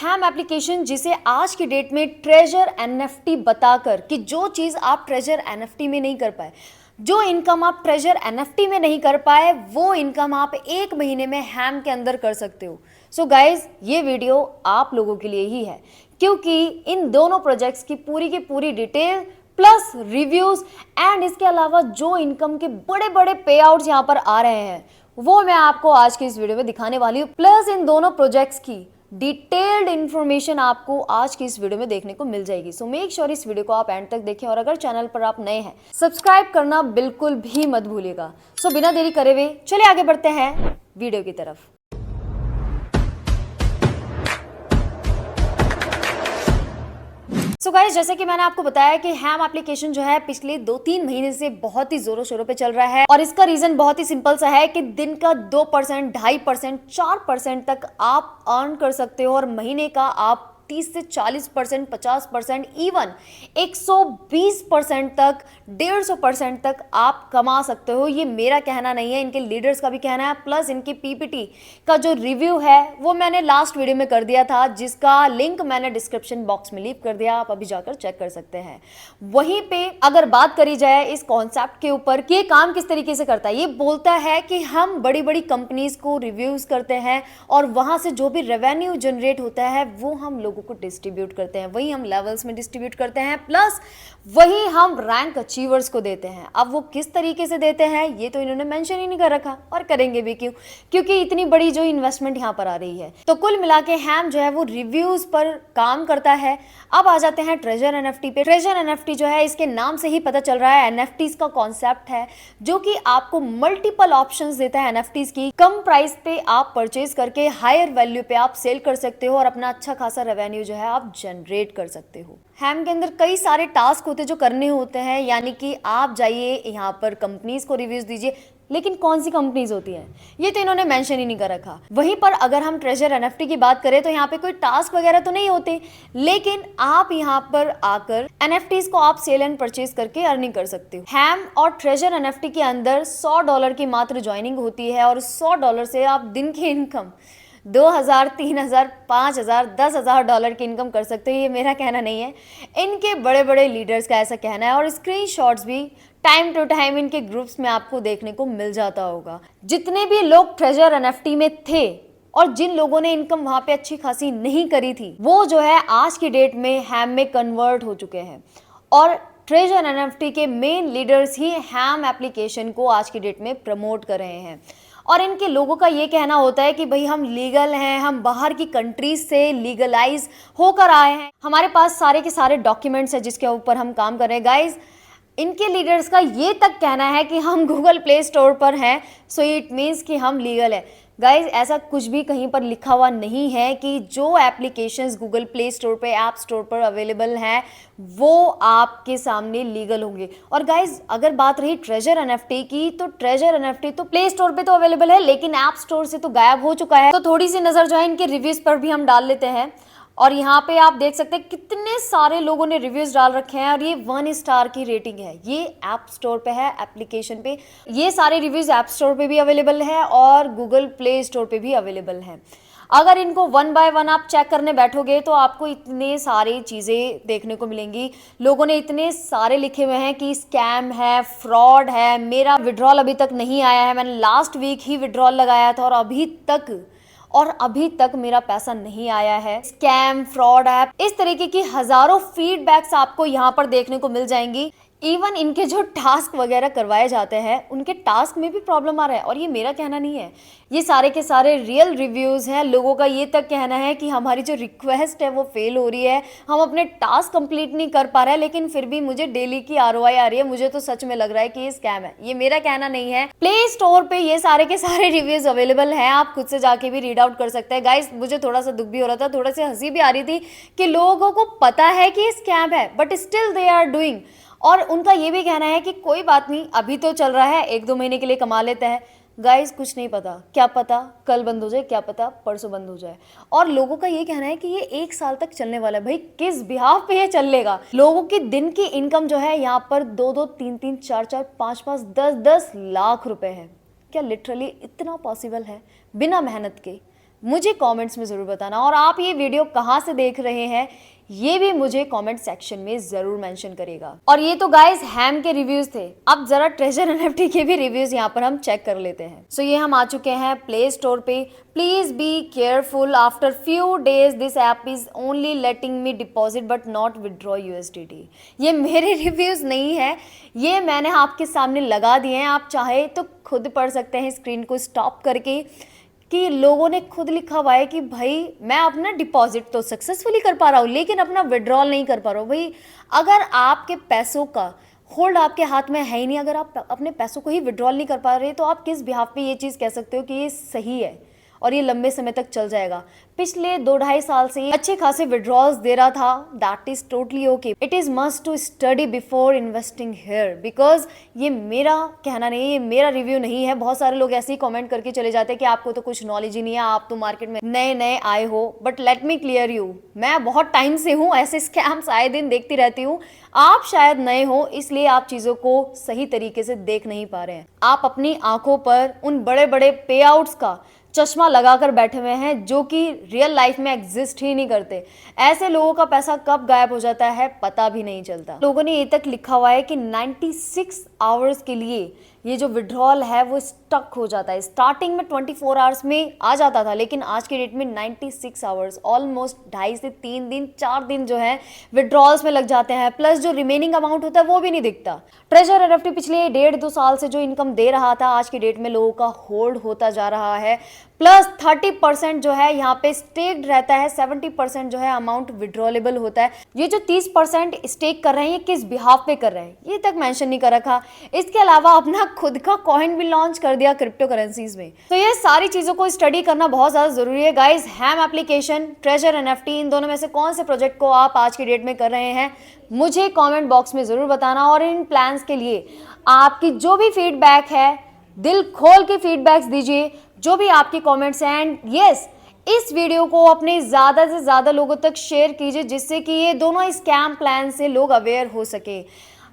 हैम application जिसे आज की डेट में ट्रेजर एनएफटी बताकर कि जो चीज़ आप ट्रेजर एनएफटी में नहीं कर पाए, जो इनकम आप ट्रेजर एनएफटी में नहीं कर पाए, वो इनकम आप 1 महीने में हैम के अंदर कर सकते हो। सो गाइज, ये वीडियो आप लोगों के लिए ही है, क्योंकि इन दोनों प्रोजेक्ट्स की पूरी डिटेल प्लस रिव्यूज एंड इसके अलावा जो इनकम के बड़े बड़े पे आउट्स यहाँ पर आ रहे हैं, वो मैं आपको आज की इस वीडियो में दिखाने वाली हूँ। प्लस इन दोनों प्रोजेक्ट्स की डिटेल्ड इंफॉर्मेशन आपको आज की इस वीडियो में देखने को मिल जाएगी। सो मेक श्योर इस वीडियो को आप एंड तक देखें, और अगर चैनल पर आप नए हैं, सब्सक्राइब करना बिल्कुल भी मत भूलिएगा। सो बिना देरी करे हुए चलिए आगे बढ़ते हैं वीडियो की तरफ। सो गाइस, जैसे कि मैंने आपको बताया कि हैम एप्लीकेशन जो है पिछले 2-3 महीने से बहुत ही जोरों शोरों पे चल रहा है, और इसका रीजन बहुत ही सिंपल सा है कि दिन का 2%, 2.5%, 4% तक आप अर्न कर सकते हो, और महीने का आप 30 से 40%, 50%, इवन 120% तक, 150% तक आप कमा सकते हो। ये मेरा कहना नहीं है, इनके लीडर्स का भी कहना है। प्लस इनकी पीपीटी का जो रिव्यू है वो मैंने लास्ट वीडियो में कर दिया था, जिसका लिंक मैंने डिस्क्रिप्शन बॉक्स में लीव कर दिया, आप अभी जाकर चेक कर सकते हैं। वहीं पे अगर बात करी जाए इस कॉन्सेप्ट के ऊपर कि ये काम किस तरीके से करता है, ये बोलता है कि हम बड़ी बड़ी कंपनीज को रिव्यूज करते हैं, और वहां से जो भी रेवेन्यू जनरेट होता है वो हम लोगों को डिस्ट्रीब्यूट करते हैं, वही हम लेवल्स में डिस्ट्रीब्यूट करते हैं, प्लस वही हम रैंक अचीवर्स को देते हैं। अब वो किस तरीके से देते हैं ये तो इन्होंने मेंशन ही नहीं कर रखा, और करेंगे भी क्यों, क्योंकि इतनी बड़ी जो इन्वेस्टमेंट यहाँ पर आ रही है। तो कुल मिला के हैम जो है वो रिव्यूज पर काम करता है। अब आ जाते हैं ट्रेजर एनएफटी पे। ट्रेजर एनएफटी जो है, इसके नाम से ही पता चल रहा है, एनएफटीज का कॉन्सेप्ट है जो कि आपको मल्टीपल ऑप्शंस देता है एनएफटीज की। कम प्राइस पे आप परचेज करके हायर वैल्यू पे आप सेल कर सकते हो, और अपना अच्छा खासा रेवेन्यू जो है आप जनरेट कर सकते हो। हैम के अंदर कई सारे टास्क होते हैं जो करने होते हैं, यानी कि आप जाइए यहाँ पर कंपनीज को रिव्यूज दीजिए, लेकिन कौन सी कंपनीज होती हैं ये तो इन्होंने मेंशन ही नहीं कर रखा। वहीं पर अगर हम ट्रेजर एनएफटी की बात करें तो यहाँ पे कोई टास्क वगैरह तो नहीं होते, लेकिन आप यहाँ पर आकर एनएफटीज को आप सेल एंड परचेज करके अर्निंग कर सकते हो। हैम और ट्रेजर एनएफटी के अंदर $100 की मात्र ज्वाइनिंग होती है, और $100 से आप दिन की इनकम 2,000, 3,000, 5,000, $10,000 की इनकम कर सकते हो। ये मेरा कहना नहीं है, इनके बड़े बड़े लीडर्स का ऐसा कहना है, और स्क्रीनशॉट्स भी टाइम टू टाइम इनके ग्रुप्स में आपको देखने को मिल जाता होगा। जितने भी लोग ट्रेजर एनएफटी में थे और जिन लोगों ने इनकम वहां पे अच्छी खासी नहीं करी थी, वो जो है आज की डेट में हैम में कन्वर्ट हो चुके हैं, और ट्रेजर एनएफटी के मेन लीडर्स ही हैम एप्लीकेशन को आज की डेट में प्रमोट कर रहे हैं। और इनके लोगों का ये कहना होता है कि भाई हम लीगल हैं, हम बाहर की कंट्रीज से लीगलाइज होकर आए हैं, हमारे पास सारे के सारे डॉक्यूमेंट्स हैं जिसके ऊपर हम काम कर रहे हैं। गाइज, इनके लीडर्स का ये तक कहना है कि हम गूगल प्ले स्टोर पर हैं, सो इट मीन्स कि हम लीगल है। गाइज, ऐसा कुछ भी कहीं पर लिखा हुआ नहीं है कि जो एप्लीकेशंस गूगल प्ले स्टोर पे, ऐप स्टोर पर अवेलेबल हैं, वो आपके सामने लीगल होंगे। और गाइज, अगर बात रही ट्रेजर एनएफटी की, तो ट्रेजर एनएफटी तो प्ले स्टोर पे तो अवेलेबल है, लेकिन ऐप स्टोर से तो गायब हो चुका है। तो थोड़ी सी नजर जो है इनके रिव्यूज पर भी हम डाल लेते हैं, और यहाँ पे आप देख सकते हैं कितने सारे लोगों ने रिव्यूज डाल रखे हैं, और ये 1 स्टार की रेटिंग है। ये ऐप स्टोर पे है, एप्लीकेशन पे। ये सारे रिव्यूज ऐप स्टोर पे भी अवेलेबल है और गूगल प्ले स्टोर पे भी अवेलेबल है। अगर इनको 1 बाय 1 आप चेक करने बैठोगे तो आपको इतने सारी चीज़ें देखने को मिलेंगी। लोगों ने इतने सारे लिखे हुए हैं कि स्कैम है, फ्रॉड है, मेरा विड्रॉल अभी तक नहीं आया है, मैंने लास्ट वीक ही विड्रॉल लगाया था और अभी तक मेरा पैसा नहीं आया है, स्कैम, फ्रॉड ऐप, इस तरीके की हजारों फीडबैक्स आपको यहाँ पर देखने को मिल जाएंगी। इवन इनके जो टास्क वगैरह करवाए जाते हैं, उनके टास्क में भी प्रॉब्लम आ रहा है, और ये मेरा कहना नहीं है, ये सारे के सारे रियल रिव्यूज़ हैं। लोगों का ये तक कहना है कि हमारी जो रिक्वेस्ट है वो फेल हो रही है, हम अपने टास्क कंप्लीट नहीं कर पा रहे हैं, लेकिन फिर भी मुझे डेली की आरओआई आ रही है, मुझे तो सच में लग रहा है कि ये स्कैम है। ये मेरा कहना नहीं है। प्ले स्टोर पे ये सारे के सारे रिव्यूज़ अवेलेबल हैं, आप खुद से जाके भी रीड आउट कर सकते हैं। गाइस, मुझे थोड़ा सा दुख भी हो रहा था, थोड़ा सा हंसी भी आ रही थी कि लोगों को पता है कि ये स्कैम है, but still they are doing. और उनका ये भी कहना है कि कोई बात नहीं, अभी तो चल रहा है, 1-2 महीने के लिए कमा लेते हैं। गाइस, कुछ नहीं पता, क्या पता कल बंद हो जाए, क्या पता परसों बंद हो जाए। और लोगों का ये कहना है कि ये 1 साल तक चलने वाला है। भाई, किस बिहाफ पे ये चलेगा? लोगों की दिन की इनकम जो है यहाँ पर 2-2, 3-3, 4-4, 5-5, 10-10 लाख रुपए है। क्या लिटरली इतना पॉसिबल है बिना मेहनत के? मुझे कमेंट्स में ज़रूर बताना। और आप ये वीडियो कहाँ से देख रहे हैं ये भी मुझे कमेंट सेक्शन में जरूर मेंशन करेगा। और ये तो गाइस हैम के रिव्यूज थे, अब जरा ट्रेजर एनएफटी के भी रिव्यूज यहाँ पर हम चेक कर लेते हैं। सो ये हम आ चुके हैं प्ले स्टोर पे। Please be careful, after few days this app is only letting me deposit but not withdraw USDT. ये मेरे रिव्यूज नहीं है, ये मैंने आपके सामने लगा दिए हैं, आप चाहे तो खुद पढ़ सकते हैं स्क्रीन को स्टॉप करके कि लोगों ने खुद लिखा हुआ है कि भाई मैं अपना डिपॉजिट तो सक्सेसफुली कर पा रहा हूँ लेकिन अपना विड्रॉल नहीं कर पा रहा हूँ। भाई अगर आपके पैसों का होल्ड आपके हाथ में है ही नहीं, अगर आप अपने पैसों को ही विड्रॉल नहीं कर पा रहे तो आप किस बिहाफ पे ये चीज़ कह सकते हो कि ये सही है और ये लंबे समय तक चल जाएगा। पिछले 2-2.5 साल से अच्छे खासे विड्रॉल्स दे रहा था, that is totally okay. It is must to study before investing here, because ये मेरा कहना नहीं है, ये मेरा रिव्यू नहीं है। बहुत सारे लोग ऐसे ही कमेंट करके चले जाते हैं कि आपको तो कुछ नॉलेज ही नहीं है, आप तो मार्केट में नए नए आए हो। But let me clear you, मैं बहुत टाइम से हूँ, ऐसे स्कैम्स आए दिन देखती रहती हूँ। आप शायद नए हो इसलिए आप चीजों को सही तरीके से देख नहीं पा रहे हैं। आप अपनी आंखों पर उन बड़े बड़े पे आउट्स का चश्मा लगाकर बैठे हुए हैं जो कि रियल लाइफ में एग्जिस्ट ही नहीं करते। ऐसे लोगों का पैसा कब गायब हो जाता है पता भी नहीं चलता। लोगों ने ये तक लिखा हुआ है कि 96 आवर्स के लिए ये जो विड्रॉल है वो स्टक हो जाता है। स्टार्टिंग में 24 आवर्स में आ जाता था लेकिन आज की डेट में 96 आवर्स, ऑलमोस्ट 2.5 से 3 दिन 4 दिन जो है विड्रॉल्स में लग जाते हैं, प्लस जो रिमेनिंग अमाउंट होता है वो भी नहीं दिखता। ट्रेजर एनएफटी पिछले 1.5-2 साल से जो इनकम दे रहा था आज की डेट में लोगों का होल्ड होता जा रहा है, प्लस 30% जो है यहाँ पे स्टेक्ड रहता है, 70% जो है अमाउंट विड्रॉलेबल होता है। ये जो 30% स्टेक कर रहे हैं ये किस बिहाफ पे कर रहे हैं ये तक मेंशन नहीं कर रखा। इसके अलावा अपना खुद का कॉइन भी लॉन्च कर दिया क्रिप्टो करेंसीज में। तो ये सारी चीजों को स्टडी करना बहुत ज्यादा जरूरी है गाइस। हैम एप्लीकेशन, ट्रेजर एनएफटी, इन दोनों में से कौन से प्रोजेक्ट को आप आज की डेट में कर रहे हैं मुझे कमेंट बॉक्स में जरूर बताना। और इन प्लान्स के लिए आपकी जो भी फीडबैक है दिल खोल के फीडबैक्स दीजिए, जो भी आपके कमेंट्स हैं। एंड यस, इस वीडियो को अपने ज़्यादा से ज़्यादा लोगों तक शेयर कीजिए जिससे कि ये दोनों स्कैम प्लान से लोग अवेयर हो सके।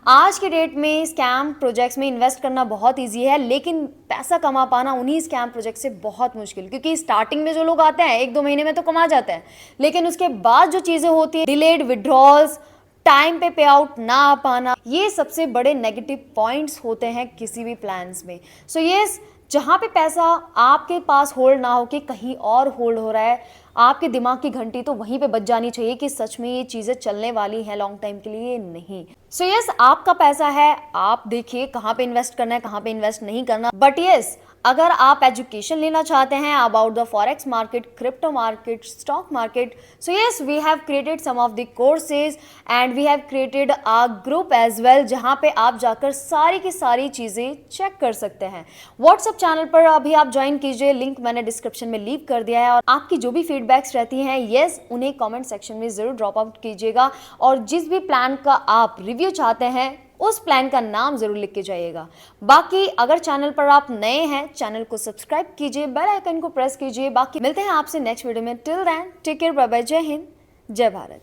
आज के डेट में स्कैम प्रोजेक्ट्स में इन्वेस्ट करना बहुत इजी है लेकिन पैसा कमा पाना उन्हीं स्कैम प्रोजेक्ट से बहुत मुश्किल, क्योंकि स्टार्टिंग में जो लोग आते हैं 1-2 महीने में तो कमा जाते हैं लेकिन उसके बाद जो चीज़ें होती है, डिलेड विड्रॉल्स, टाइम पे पे आउट ना आ पाना, ये सबसे बड़े नेगेटिव पॉइंट्स होते हैं किसी भी प्लान्स में। सो यस, जहाँ पे पैसा आपके पास होल्ड ना हो कि कहीं और होल्ड हो रहा है, आपके दिमाग की घंटी तो वहीं पे बज जानी चाहिए कि सच में ये चीज़ें चलने वाली हैं लॉन्ग टाइम के लिए, नहीं। सो यस, आपका पैसा है, आप देखिए कहाँ पे इन्वेस्ट करना है, कहाँ पे इन्वेस्ट नहीं करना। बट यस, अगर आप एजुकेशन लेना चाहते हैं about the forex market, crypto market, stock market, so yes, we have created some of the courses and we have created a group as well, जहां पे आप जाकर सारी की सारी चीज़ें चेक कर सकते हैं। व्हाट्सएप चैनल पर अभी आप ज्वाइन कीजिए, लिंक मैंने डिस्क्रिप्शन में लीव कर दिया है। और आपकी जो भी फीडबैक्स रहती हैं यस, उन्हें कॉमेंट सेक्शन में ज़रूर ड्रॉप आउट कीजिएगा। और जिस भी प्लान का आप रिव्यू चाहते हैं उस प्लान का नाम जरूर लिख के जाइएगा। बाकी अगर चैनल पर आप नए हैं, चैनल को सब्सक्राइब कीजिए, बेल आइकन को प्रेस कीजिए। बाकी मिलते हैं आपसे नेक्स्ट वीडियो में। Till then take care, bye bye, जय हिंद, जय भारत।